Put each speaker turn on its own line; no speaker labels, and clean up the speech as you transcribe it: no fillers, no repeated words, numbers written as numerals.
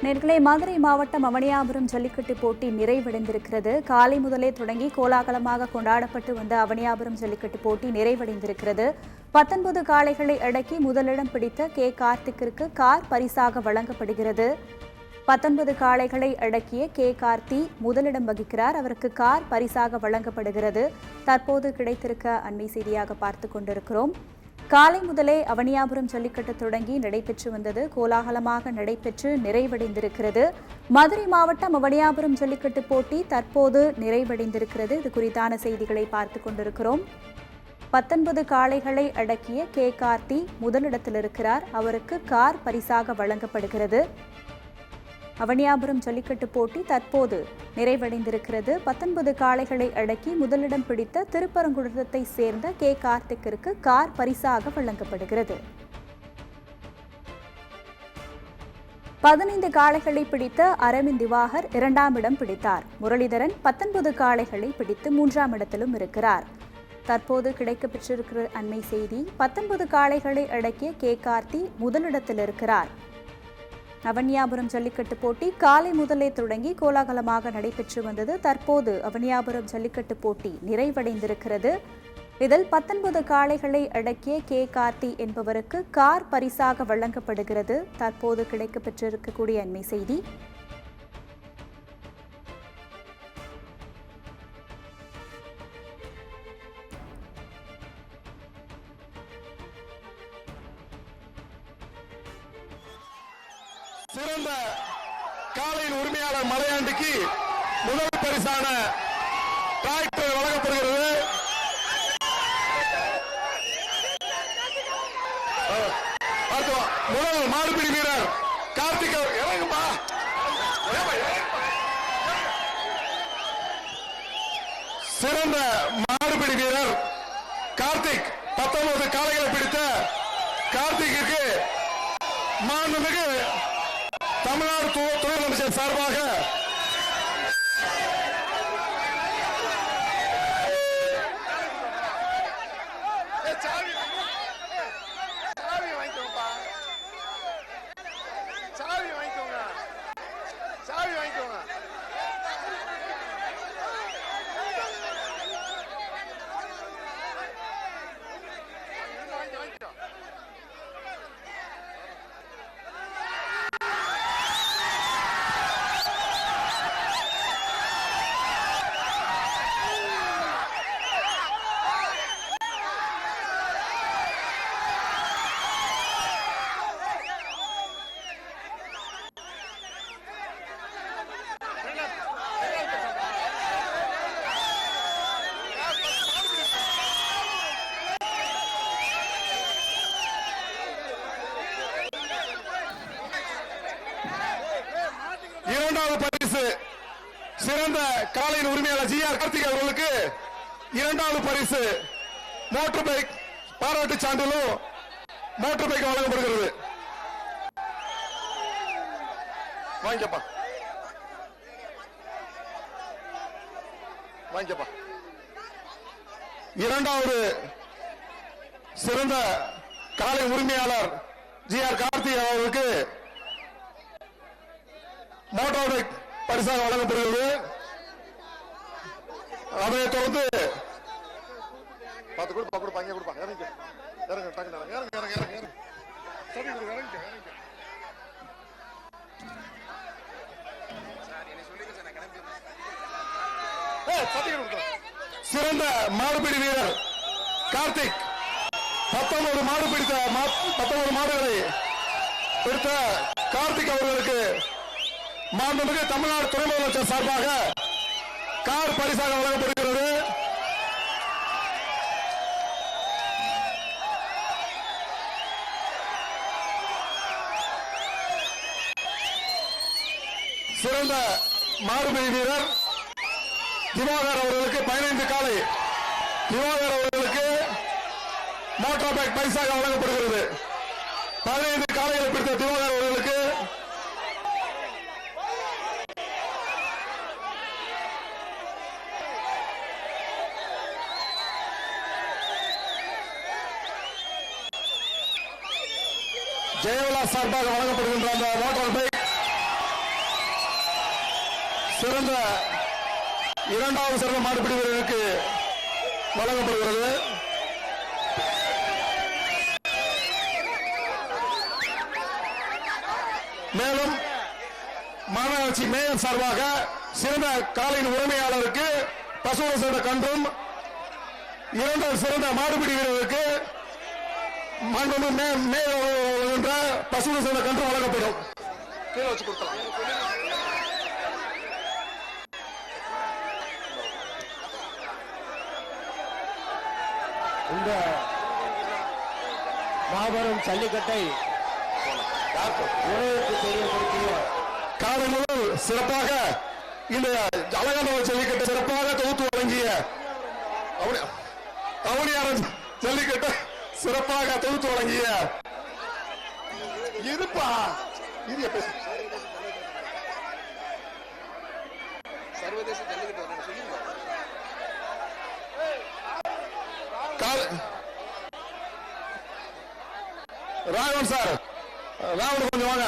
நேர்களே, மதுரை மாவட்டம் அவனியாபுரம் ஜல்லிக்கட்டு போட்டி நிறைவடைந்திருக்கிறது. காலை முதலே தொடங்கி கோலாகலமாக கொண்டாடப்பட்டு வந்த அவனியாபுரம் ஜல்லிக்கட்டு போட்டி நிறைவடைந்திருக்கிறது. 19 காளைகளை அடக்கி முதலிடம் பிடித்த கே கார்த்திக்கிற்கு கார் பரிசாக வழங்கப்படுகிறது. 19 காளைகளை அடக்கிய கே கார்த்தி முதலிடம் வகிக்கிறார். அவருக்கு கார் பரிசாக வழங்கப்படுகிறது. தற்போது கிடைத்திருக்க அண்மை செய்தியாக பார்த்துக் கொண்டிருக்கிறோம். காலை முதலே அவனியாபுரம் ஜல்லிக்கட்டு தொடங்கி நடைபெற்று வந்தது. கோலாகலமாக நடைபெற்று நிறைவடைந்திருக்கிறது. மதுரை மாவட்டம் அவனியாபுரம் ஜல்லிக்கட்டு போட்டி தற்போது நிறைவடைந்திருக்கிறது. இது குறித்தான செய்திகளை பார்த்துக் கொண்டிருக்கிறோம். 19 காளைகளை அடக்கிய கே கார்த்தி முதலிடத்தில் இருக்கிறார். அவருக்கு கார் பரிசாக வழங்கப்படுகிறது. அவனியாபுரம் ஜல்லிக்கட்டு போட்டி தற்போது நிறைவடைந்திருக்கிறது. 19 காளைகளை அடக்கி முதலிடம் பிடித்த திருப்பரங்குன்றத்தை சேர்ந்த கே கார்த்திக்கிற்கு கார் பரிசாக வழங்கப்படுகிறது. 15 காளைகளை பிடித்த அரவிந்த் திவாகர் 2ஆம் இடம் பிடித்தார். முரளிதரன் 19 காளைகளை பிடித்து 3ஆம் இடத்திலும் இருக்கிறார். தற்போது கிடைக்கப்பெற்றிருக்கிற அண்மை செய்தி, 19 காளைகளை அடக்கிய கே கார்த்தி முதலிடத்தில் இருக்கிறார். அவனியாபுரம் ஜல்லிக்கட்டு போட்டி காலை முதலே தொடங்கி கோலாகலமாக நடைபெற்று வந்தது. தற்போது அவனியாபுரம் ஜல்லிக்கட்டு போட்டி நிறைவடைந்திருக்கிறது. இதில் 19 காளைகளை அடக்கிய கே கார்த்தி என்பவருக்கு கார் பரிசாக வழங்கப்படுகிறது. தற்போது கிடைக்கப்பெற்றிருக்கக்கூடிய அண்மை செய்தி.
சிறந்த காளையின் உரிமையாளர் மலையாண்டிக்கு முதல் பரிசான டிராக்டர் வழங்கப்படுகிறது. முதல் மாடுபிடி வீரர் கார்த்திக் இறங்குப்பா. சிறந்த மாடுபிடி வீரர் கார்த்திக் 19 காளைகளை பிடித்த கார்த்திக்கு மாண்புமிகு தமிழ்நாடு துணை அமைச்சர் சார்பாக இரண்டாவது பரிசு சிறந்த காளையின் உரிமையாளர் ஜி.ஆர். கார்த்திக் அவர்களுக்கு இரண்டாவது பரிசு மோட்டார் பைக் பாராட்டு சான்றிதழும் மோட்டார் பைக் வழங்கப்படுகிறது. வாங்கிக்கப்பா வாங்கிக்கப்பா. இரண்டாவது சிறந்த காளை உரிமையாளர் ஜி.ஆர். கார்த்திக் அவர்களுக்கு மோட்டார் பைக் பரிசாக வழங்கப்படுகிறது. அதை தொடர்ந்து சிறந்த மாடுபிடி வீரர் கார்த்திக் 19 மாடு பிடித்த 19 மாடுகளை பிடித்த கார்த்திக் அவர்களுக்கு மாண்புமிகு தமிழ்நாடு துணை முதலமைச்சர் சார்பாக கார் பரிசாக வழங்கப்படுகிறது. சிறந்த மாடுபிடி வீரர் திவாகர் அவர்களுக்கு 15 காளை திவாகர் அவர்களுக்கு மோட்டார் பைக் பரிசாக வழங்கப்படுகிறது. 15 காளைகளை பிடித்த திவாகர் அவர்களுக்கு ஜெயலலிதா சார்பாக வழங்கப்படுகின்ற அந்த மோட்டார் பைக் சிறந்த இரண்டாவது சிறந்த மாடுபிடி வீரருக்கு வழங்கப்படுகிறது. மேலும் மாநகராட்சி மேயர் சார்பாக சிறந்த காலையின் உரிமையாளருக்கு பசுவோடு சேர்ந்த கன்றும், இரண்டாவது சிறந்த மாடுபிடி வீரருக்கு என்ற பசுவோடு சேர்ந்த கன்றும் வழங்கப்படும். கீழே வச்சு கொடுக்கலாம்.
இந்த மாபெரும் ஜல்லிக்கட்டை உலகிற்கு தெரியப்படுத்திய
காலை முதல் சிறப்பாக இந்த அழகான ஜல்லிக்கட்டை சிறப்பாக தொகுத்து வழங்கிய அவனியாரன் ஜல்லிக்கட்டை சிறப்பாக தொகுத்து வழங்கிய இருப்பா
சர்வதேச ஜல்லிக்கட்டு வரணும் சொல்லுங்க.
ராகவன் சார், ராகவன் கொஞ்சம் வாங்க.